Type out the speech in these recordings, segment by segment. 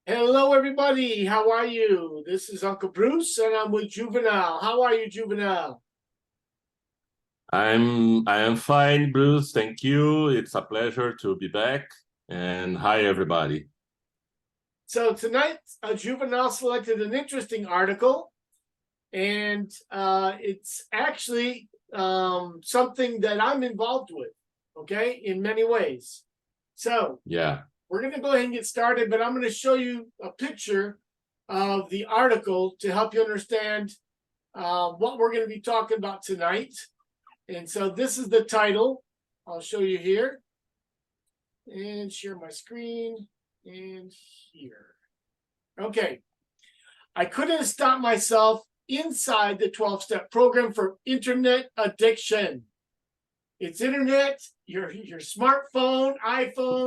Hello, everybody. How are you? This is Uncle Bruce, and I'm with Juvenile. How are you, Juvenile? I am fine, Bruce. Thank you. It's a pleasure to be back. And hi, everybody. So tonight, Juvenile selected an interesting article, and it's actually something that I'm involved with, okay, in many ways. So Yeah. we're going to go ahead and get started, but I'm going to show you a picture of the article to help you understand what we're going to be talking about tonight. And so this is the title. I'll show you here and share my screen and here. Okay. I couldn't stop myself inside the 12-step program for internet addiction. It's internet, your smartphone, iPhone,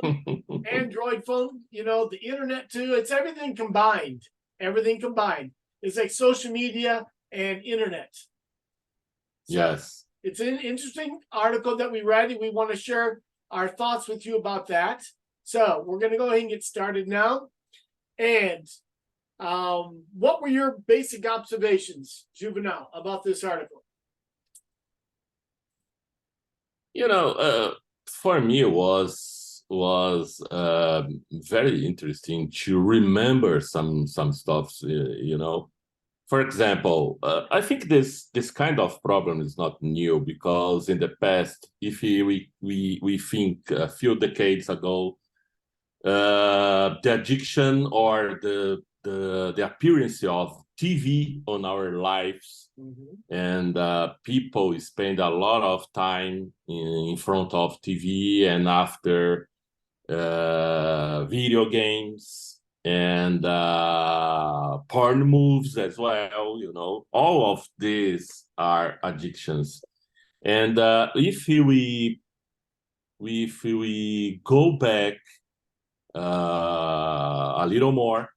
Android phone, the internet too. It's everything combined. Everything combined. It's like social media and internet. So, Yes. it's an interesting article that we read, and we want to share our thoughts with you about that. So we're going to go ahead and get started now. And what were your basic observations, Juvenile, about this article? For me, it was very interesting to remember some stuff. For example, I think this kind of problem is not new because in the past, if we think a few decades ago, the addiction or the appearance of TV on our lives, and people spend a lot of time in front of TV and after video games and porn moves as well. All of these are addictions. And if we go back a little more,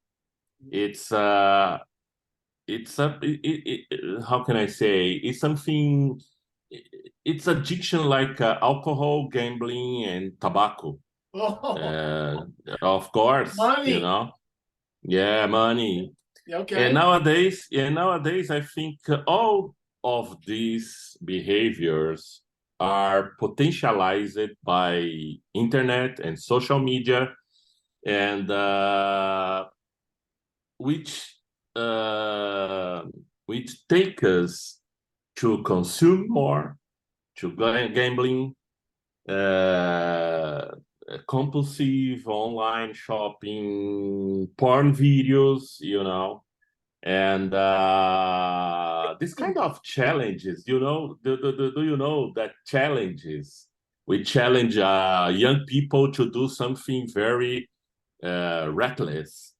it's how can I say? It's something. It's addiction like alcohol, gambling, and tobacco. Of course, Money. Yeah, money. Okay. And nowadays, I think all of these behaviors are potentialized by internet and social media, and which take us to consume more, to gambling, compulsive online shopping, porn videos, and this kind of challenges, do you know that challenges? We challenge young people to do something very reckless,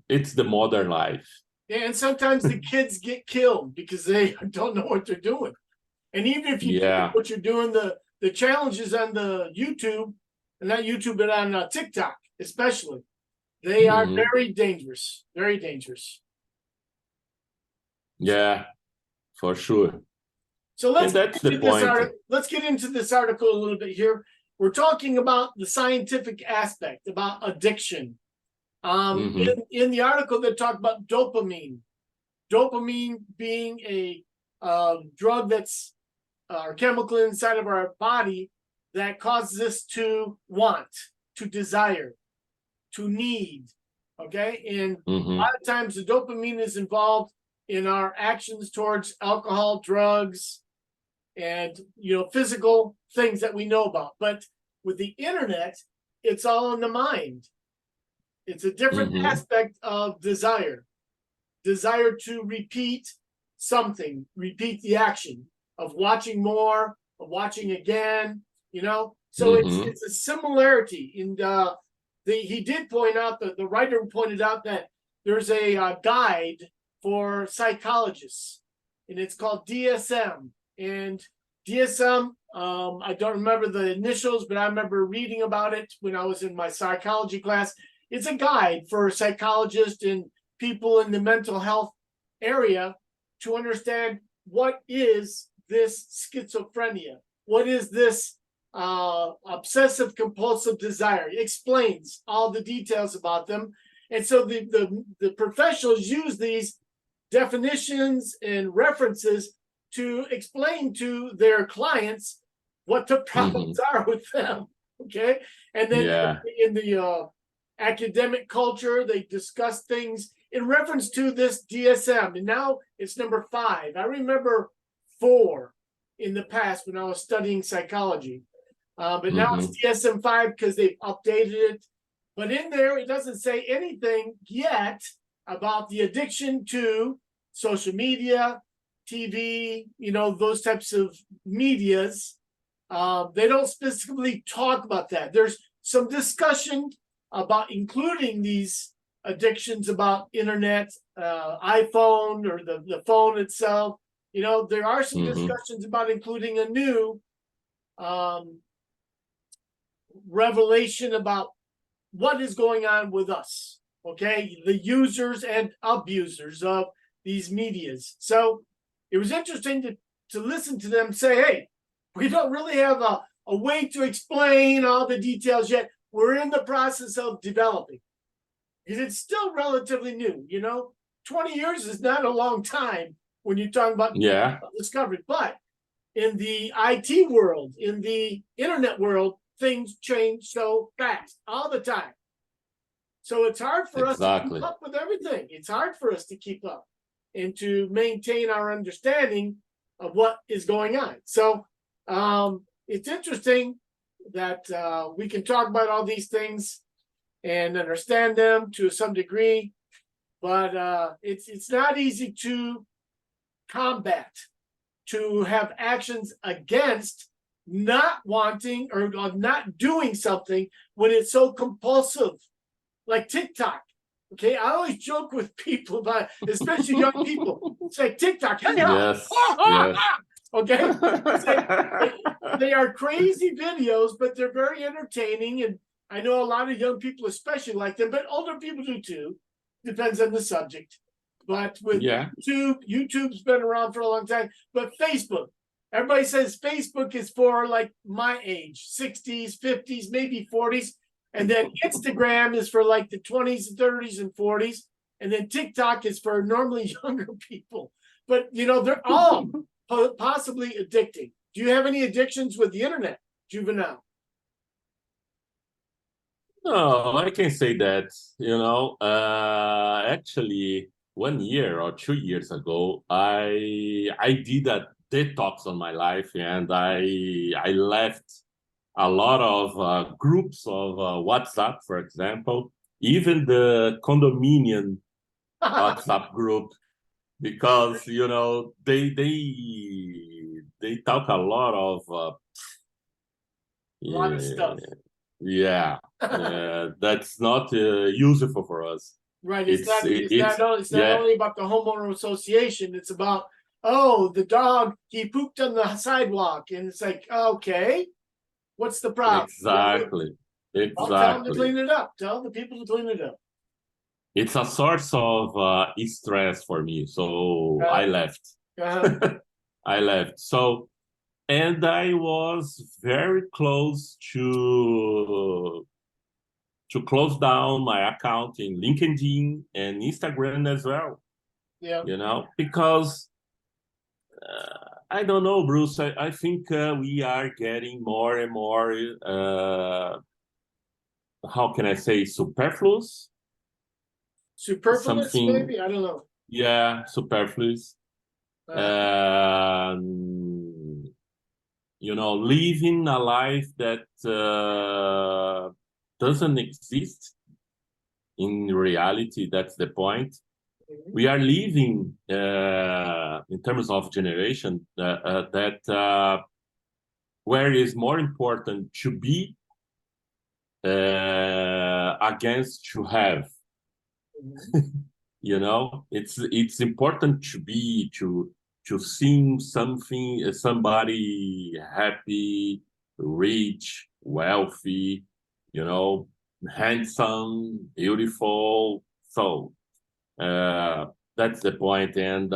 It's the modern life. Yeah, and sometimes the kids get killed because they don't know what they're doing. And even if you do what you're doing, the challenges on the YouTube, and not YouTube, but on TikTok especially, they are very dangerous. Very dangerous. Yeah, for sure. So let's get into this article a little bit here. We're talking about the scientific aspect about addiction. In the article, they talk about dopamine. Dopamine being a drug that's or chemical inside of our body that causes us to want, to desire, to need. Okay, and a lot of times the dopamine is involved in our actions towards alcohol, drugs, and physical things that we know about. But with the internet, it's all in the mind. It's a different aspect of desire to repeat something, repeat the action of watching more, of watching again, so it's a similarity. And he did point out that the writer pointed out that there's a guide for psychologists, and it's called DSM. And DSM, I don't remember the initials, but I remember reading about it when I was in my psychology class. It's a guide for psychologists and people in the mental health area to understand what is this schizophrenia, what is this obsessive compulsive desire. It explains all the details about them. And so the professionals use these definitions and references to explain to their clients what the problems are with them. Okay. And then in the academic culture, they discuss things in reference to this DSM. And now it's number 5. I remember 4 in the past when I was studying psychology. But now it's DSM-5 because they've updated it. But in there, it doesn't say anything yet about the addiction to social media, TV, those types of medias. They don't specifically talk about that. There's some discussion about including these addictions about internet, iPhone, or the phone itself. There are some discussions about including a new revelation about what is going on with us, okay, the users and abusers of these medias. So it was interesting to listen to them say, hey, we don't really have a way to explain all the details yet. We're in the process of developing, because it's still relatively new. 20 years is not a long time when you're talking about discovery. But in the IT world, in the internet world, things change so fast all the time. So it's hard for us to keep up with everything. It's hard for us to keep up and to maintain our understanding of what is going on. So it's interesting that we can talk about all these things and understand them to some degree, but it's not easy to combat, to have actions against not wanting or not doing something when it's so compulsive, like TikTok. Okay, I always joke with people about, especially young people, say TikTok. Okay, they are crazy videos, but they're very entertaining, and I know a lot of young people especially like them, but older people do too. Depends on the subject. But with YouTube's been around for a long time. But Facebook, everybody says Facebook is for like my age, 60s, 50s, maybe 40s. And then Instagram is for like the 20s, 30s, and 40s. And then TikTok is for normally younger people. But, they're all possibly addicting. Do you have any addictions with the internet, Juvenile? No, I can say that, actually 1 year or 2 years ago, I did a detox on my life, and I left a lot of groups of WhatsApp, for example, even the condominium WhatsApp group, because they talk a lot of a lot of stuff. That's not useful for us. Right. It's not only about the homeowner association. It's about, the dog, he pooped on the sidewalk, and it's like, okay, what's the problem? Exactly. I'll tell them to clean it up. Tell the people to clean it up. It's a source of stress for me, so I left. I left. So, and I was very close to close down my account in LinkedIn and Instagram as well. Yeah. Because I don't know, Bruce. I think we are getting more and more, how can I say, superfluous? Superfluous, maybe? I don't know. Yeah, superfluous. Living a life that doesn't exist in reality. That's the point. We are living, in terms of generation, that where is more important to be against to have. It's important to be to see somebody happy, rich, wealthy, handsome, beautiful. So that's the point. And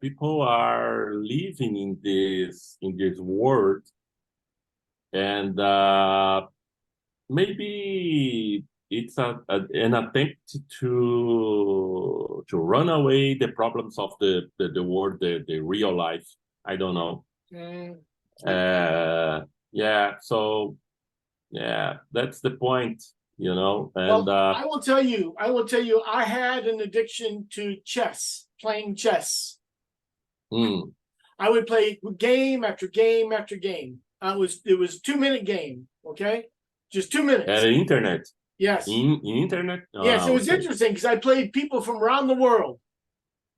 people are living in this world and maybe it's an attempt to run away the problems of the world, the real life. I don't know. Yeah, so yeah, that's the point, you know. And well, I will tell you, I had an addiction to chess, playing chess. I would play game after game after game. It was 2-minute game, okay? Just 2 minutes. And internet. Yes. In internet? Yes, it was interesting because I played people from around the world,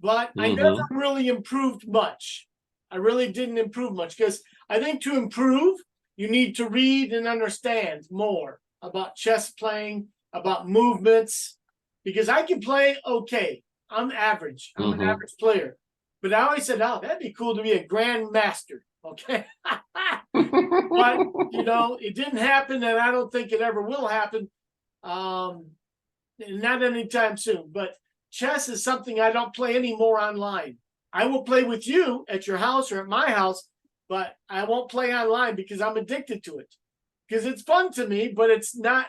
but I never really improved much. I really didn't improve much because I think to improve, you need to read and understand more about chess playing, about movements, because I can play okay. I'm average. I'm an average player. But I always said, oh, that'd be cool to be a grandmaster, okay? But, you know, it didn't happen, and I don't think it ever will happen. Not anytime soon. But chess is something I don't play anymore online. I will play with you at your house or at my house, but I won't play online because I'm addicted to it. Because it's fun to me, but it's not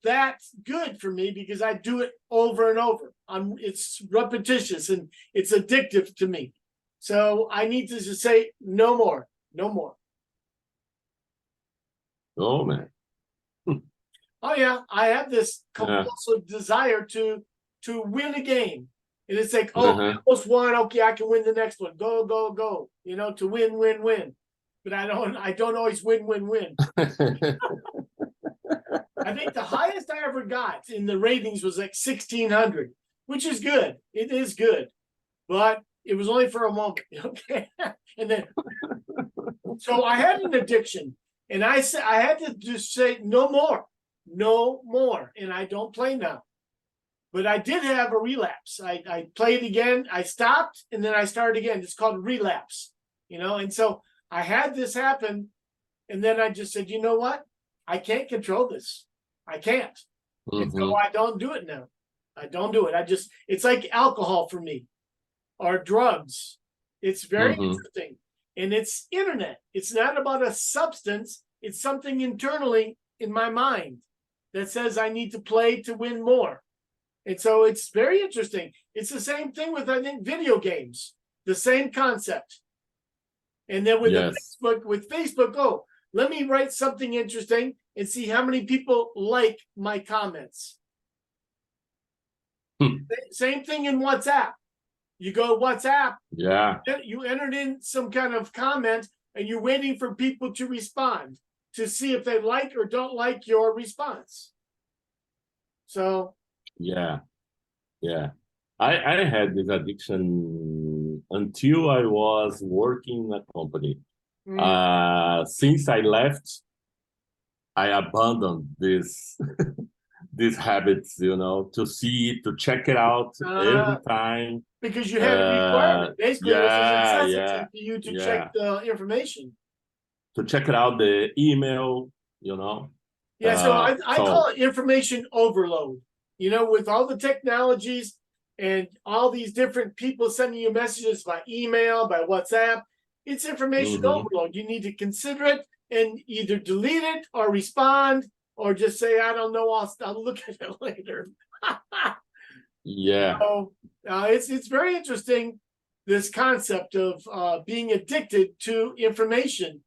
that good for me because I do it over and over. It's repetitious and it's addictive to me. So I need to just say no more. Oh man. Oh yeah, I have this compulsive desire to win a game. And it's like, oh, I almost won. Okay, I can win the next one. Go. You know, to win. But I don't always win. I think the highest I ever got in the ratings was like 1,600, which is good. It is good, but it was only for a moment. Okay, and then so I had an addiction, and I had to just say no more, and I don't play now. But I did have a relapse. I played again. I stopped, and then I started again. It's called relapse, you know. And so I had this happen, and then I just said, you know what? I can't control this. I can't. And so I don't do it now. I don't do it. It's like alcohol for me or drugs. It's very interesting. And it's internet. It's not about a substance. It's something internally in my mind that says I need to play to win more. And so it's very interesting. It's the same thing with, I think, video games. The same concept. And then with Facebook, oh, let me write something interesting and see how many people like my comments. Same thing in WhatsApp. You go WhatsApp. Yeah. You entered in some kind of comment and you're waiting for people to respond to see if they like or don't like your response. So. Yeah. I had this addiction until I was working in a company. Since I left, I abandoned this these habits, you know, to check it out every time. Because you had a requirement. Basically, it was a necessity for you to check the information. To check it out, the email, you know. Yeah, so I call it information overload. You know, with all the technologies and all these different people sending you messages by email, by WhatsApp, it's information overload. You need to consider it and either delete it or respond or just say, I don't know, I'll look at it later. Yeah. So it's very interesting, this concept of being addicted to information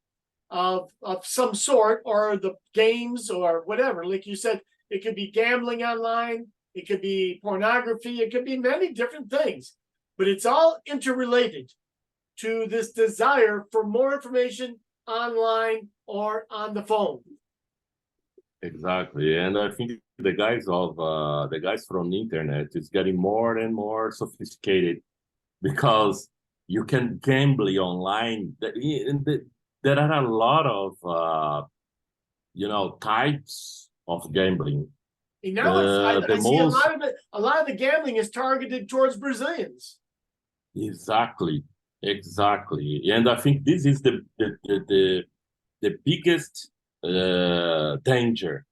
of some sort, or the games or whatever. Like you said, it could be gambling online, it could be pornography, it could be many different things, but it's all interrelated to this desire for more information online or on the phone. Exactly, and I think the guys from the internet is getting more and more sophisticated because you can gamble online. There are a lot of types of gambling. And now I see a lot of the gambling is targeted towards Brazilians. Exactly, and I think this is the biggest danger,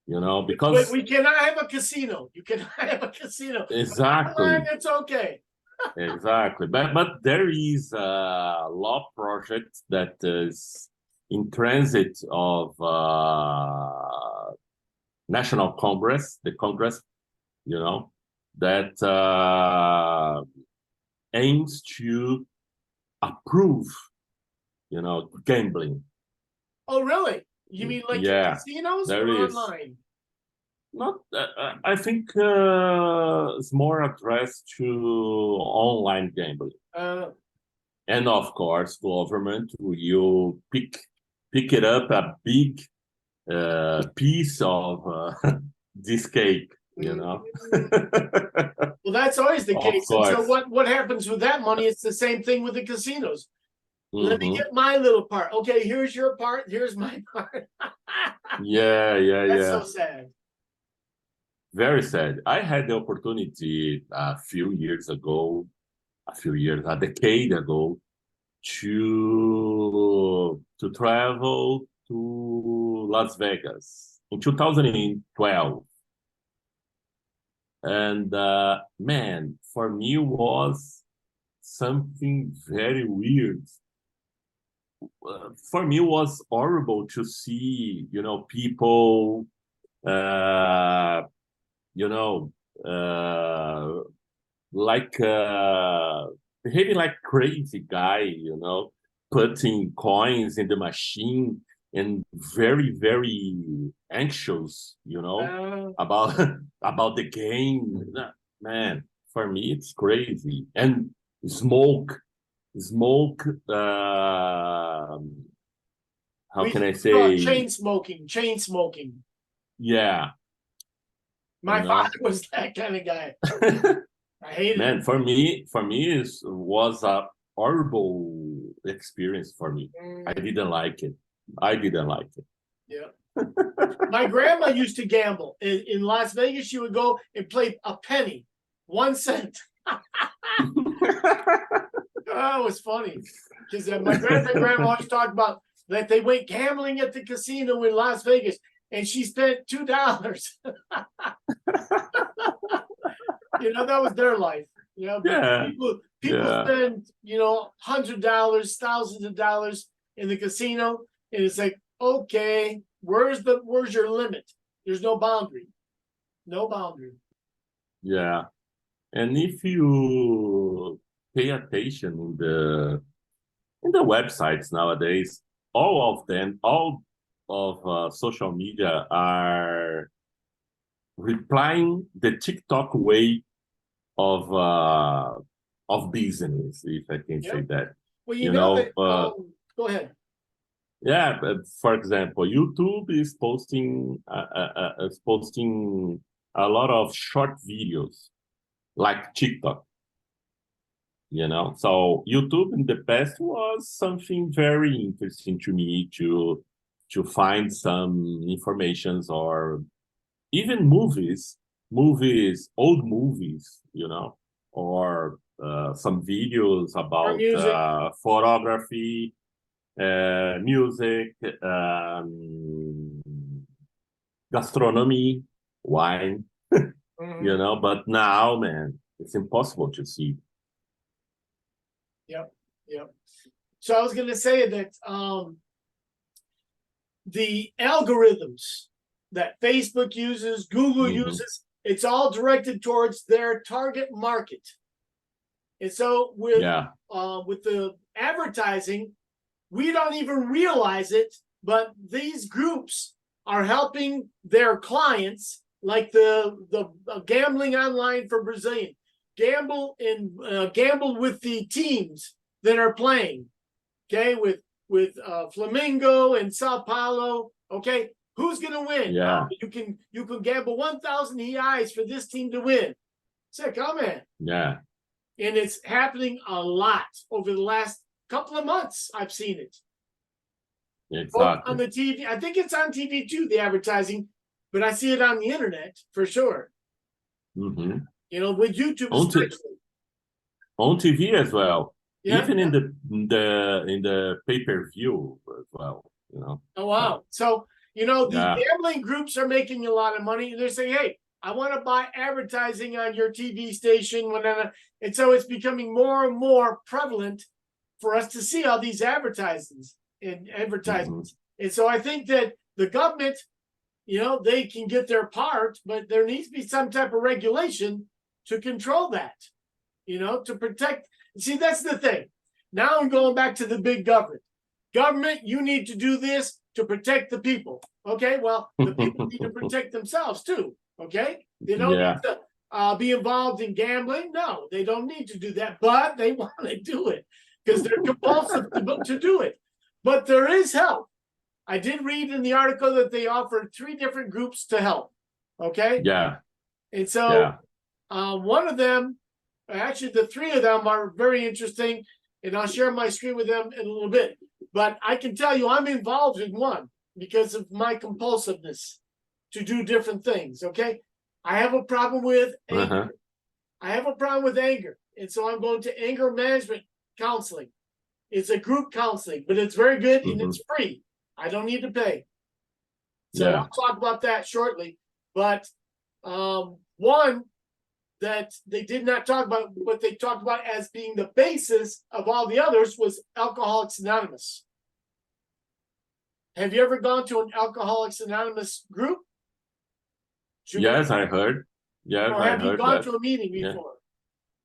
you know, because we cannot have a casino. You cannot have a casino. Exactly. Online, it's okay. Exactly, but there is a law project that is in transit of National Congress, the Congress, that aims to approve, gambling. Oh, really? You mean like in casinos or online? Not, I think it's more addressed to online gambling. And of course, government will pick it up a big piece of this cake, Well, that's always the case. And so what happens with that money? It's the same thing with the casinos. Let me get my little part. Okay, here's your part. Here's my part. That's so sad. Very sad. I had the opportunity a decade ago, to travel to Las Vegas in 2012. And man, for me was something very weird. For me, it was horrible to see, people, like behaving like crazy guy, putting coins in the machine and very, very anxious, about about the game. Man, for me, it's crazy. And smoke, how can I say? Chain smoking. Yeah. My father was that kind of guy. I hate it. Man, for me, it was a horrible experience for me. I didn't like it. Yeah. My grandma used to gamble. In Las Vegas, she would go and play a penny, 1 cent. Oh, it was funny. Because my grandma always talked about that they went gambling at the casino in Las Vegas, and she spent $2. That was their life. People spend, $100s, thousands of dollars in the casino, and it's like, okay, where's your limit? There's no boundary. Yeah. And if you pay attention in the websites nowadays, all of social media are replying the TikTok way of business, if I can say that. Well, go ahead. Yeah, but for example, YouTube is posting a lot of short videos, like TikTok. So YouTube in the past was something very interesting to me to find some informations, or even movies, old movies, or some videos about photography, music, gastronomy, wine, but now, man, it's impossible to see. Yep. So I was going to say that the algorithms that Facebook uses, Google uses, it's all directed towards their target market. And so with the advertising, we don't even realize it, but these groups are helping their clients, like the gambling online for Brazilian. Gamble with the teams that are playing, okay, with Flamengo and Sao Paulo. Okay, who's gonna win? Yeah, you can gamble 1,000 reais for this team to win. Say, come in. Yeah, and it's happening a lot over the last couple of months. I've seen it. Exactly. On the TV, I think it's on TV too, the advertising, but I see it on the internet for sure. With YouTube especially. On TV as well. Even in the pay-per-view as well. Oh wow! So these gambling groups are making a lot of money, and they're saying, "Hey, I want to buy advertising on your TV station." And so it's becoming more and more prevalent for us to see all these advertisements. in advertisements. And so I think that the government, they can get their part, but there needs to be some type of regulation to control that, to protect. See, that's the thing. Now I'm going back to the big government. Government, you need to do this to protect the people. Okay, well, the people need to protect themselves too. Okay, they don't need to be involved in gambling. No, they don't need to do that, but they want to do it because they're compulsive to do it. But there is help. I did read in the article that they offered 3 different groups to help. Okay. Yeah. And so one of them, actually the 3 of them are very interesting, and I'll share my screen with them in a little bit. But I can tell you I'm involved in one because of my compulsiveness to do different things. Okay. I have a problem with anger. I have a problem with anger. And so I'm going to anger management counseling. It's a group counseling, but it's very good and it's free. I don't need to pay. So I'll talk about that shortly. But one that they did not talk about, what they talked about as being the basis of all the others, was Alcoholics Anonymous. Have you ever gone to an Alcoholics Anonymous group? Yes, I heard. Yes, or have you gone to a meeting before?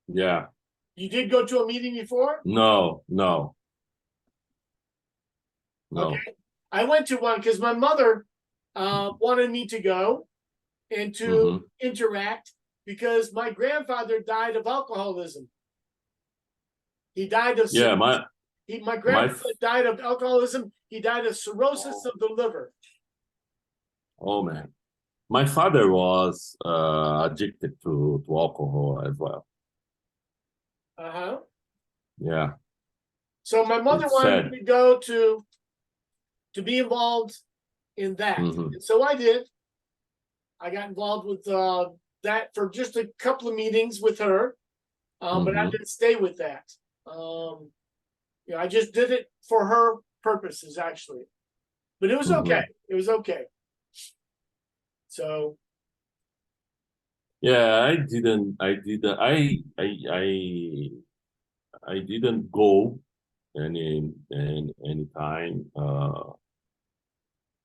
Yeah. You did go to a meeting before? No. Okay. I went to one because my mother wanted me to go and to interact, because my grandfather died of alcoholism. He died of my grandfather died of alcoholism. He died of cirrhosis of the liver. Oh man, my father was addicted to alcohol as well. Yeah. So my mother wanted me to go to be involved in that, and so I did. I got involved with that for just a couple of meetings with her, but I didn't stay with that. I just did it for her purposes, actually. But it was okay. It was okay. So. Yeah, I didn't go any time.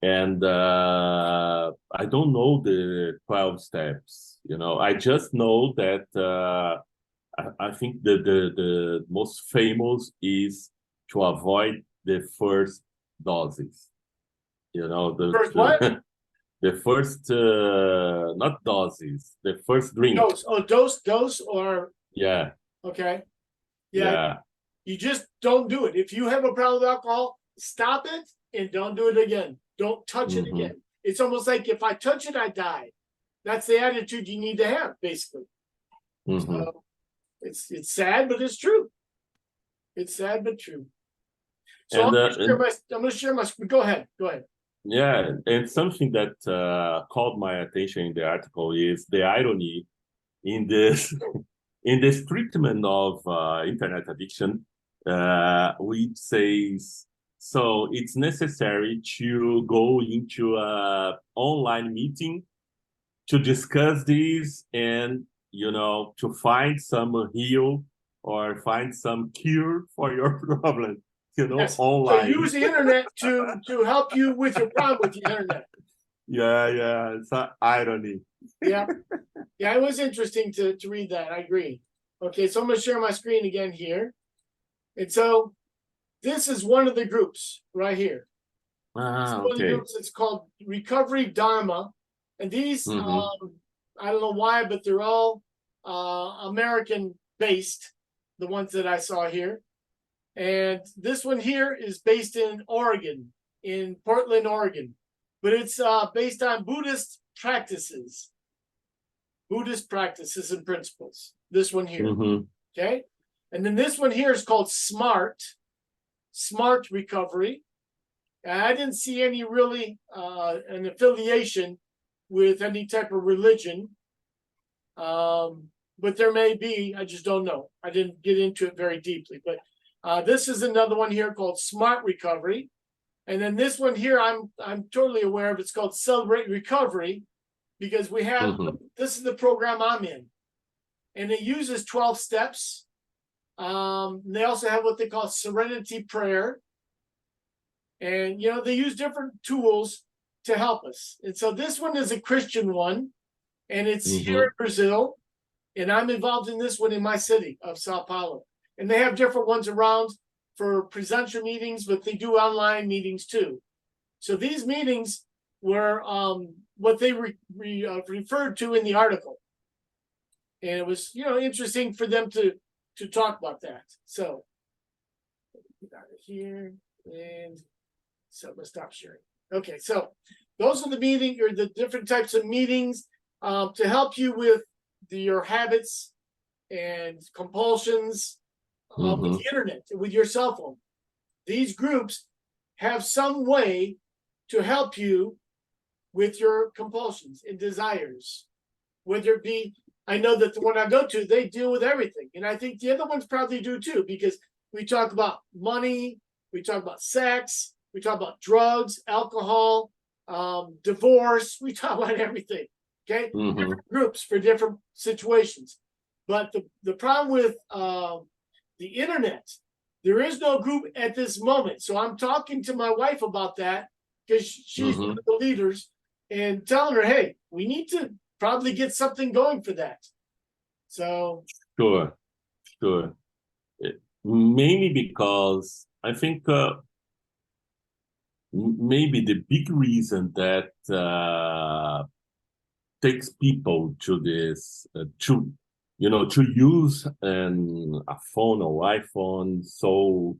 And I don't know the 12 steps. I just know that I think the most famous is to avoid the first doses. First what? The first, not doses, the first drink. Dose. Oh, dose, or. Yeah. Okay. Yeah. You just don't do it. If you have a problem with alcohol, stop it and don't do it again. Don't touch it again. It's almost like if I touch it, I die. That's the attitude you need to have, basically. So it's sad, but it's true. It's sad, but true. So I'm going to share my screen. Go ahead. Yeah, and something that caught my attention in the article is the irony in this in this treatment of internet addiction, which says, so it's necessary to go into an online meeting to discuss this and, to find some heal or find some cure for your problem, online. So use the internet to help you with your problem with the internet. Yeah, it's an irony. Yeah, it was interesting to read that. I agree. Okay, so I'm going to share my screen again here. And so this is one of the groups right here. One of the groups. It's called Recovery Dharma. And these, I don't know why, but they're all American-based, the ones that I saw here. And this one here is based in Oregon, in Portland, Oregon. But it's based on Buddhist practices and principles. This one here, okay? And then this one here is called Smart Recovery. And I didn't see any really an affiliation with any type of religion, but there may be. I just don't know. I didn't get into it very deeply. But this is another one here called Smart Recovery. And then this one here, I'm totally aware of. It's called Celebrate Recovery, because we have, this is the program I'm in. And it uses 12 steps. They also have what they call Serenity Prayer. And, you know, they use different tools to help us. And so this one is a Christian one, and it's here in Brazil. And I'm involved in this one in my city of Sao Paulo. And they have different ones around for presenter meetings, but they do online meetings too. So these meetings were what they referred to in the article. And it was, you know, interesting for them to talk about that. So get out of here, and so I'm gonna stop sharing. Okay, so those are the meeting or the different types of meetings to help you with your habits and compulsions with the internet, with your cell phone. These groups have some way to help you with your compulsions and desires, whether it be, I know that the one I go to, they deal with everything. And I think the other ones probably do too, because we talk about money, we talk about sex, we talk about drugs, alcohol, divorce, we talk about everything. Okay, different groups for different situations. But the problem with the internet, there is no group at this moment. So I'm talking to my wife about that, because she's one of the leaders, and telling her, hey, we need to probably get something going for that. So sure. Mainly because I think maybe the big reason that takes people to this to use a phone or iPhone so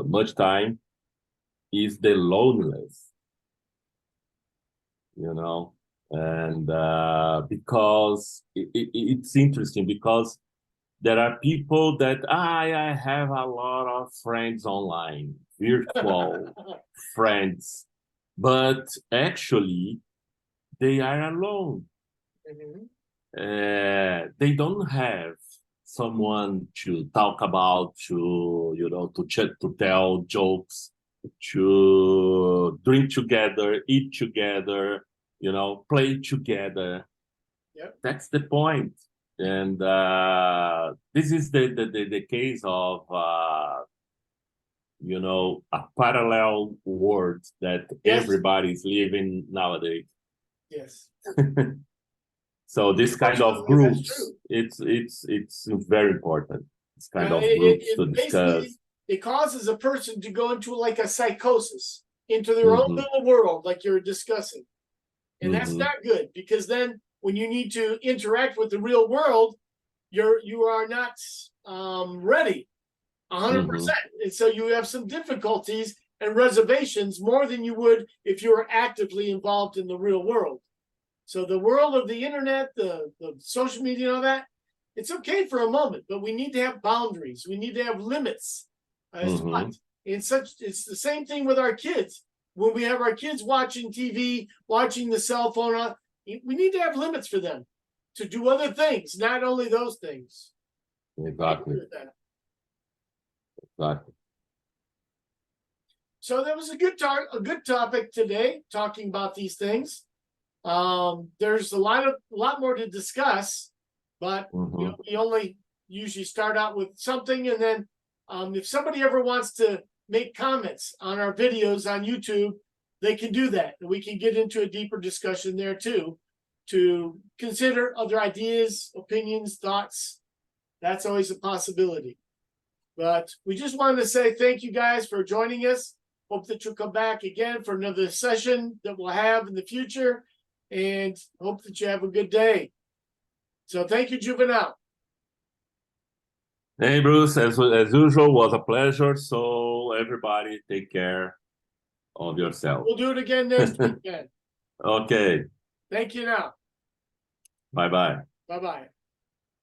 much time is the loneliness, you know. And because it's interesting, because there are people that I have a lot of friends online, virtual friends, but actually they are alone. They don't have someone to talk about, to chat, to tell jokes, to drink together, eat together, play together. Yep. That's the point. And this is the case of a parallel world that everybody's living nowadays. Yes. So this kind of groups, it's very important. This kind of groups to discuss. It causes a person to go into like a psychosis, into their own little world, like you're discussing. And that's not good, because then when you need to interact with the real world, you are not ready 100%. And so you have some difficulties and reservations more than you would if you were actively involved in the real world. So the world of the internet, the social media and all that, it's okay for a moment, but we need to have boundaries. We need to have limits as to what. It's the same thing with our kids. When we have our kids watching TV, watching the cell phone, we need to have limits for them to do other things, not only those things. Exactly. So that was a good topic today, talking about these things. There's a lot more to discuss, but we only usually start out with something, and then if somebody ever wants to make comments on our videos on YouTube, they can do that, and we can get into a deeper discussion there too, to consider other ideas, opinions, thoughts. That's always a possibility. But we just wanted to say thank you guys for joining us. Hope that you'll come back again for another session that we'll have in the future, and hope that you have a good day. So thank you, Juvenal. Hey, Bruce, as usual, was a pleasure. So everybody take care of yourself. We'll do it again next weekend. Okay. Thank you now. Bye-bye. Bye-bye.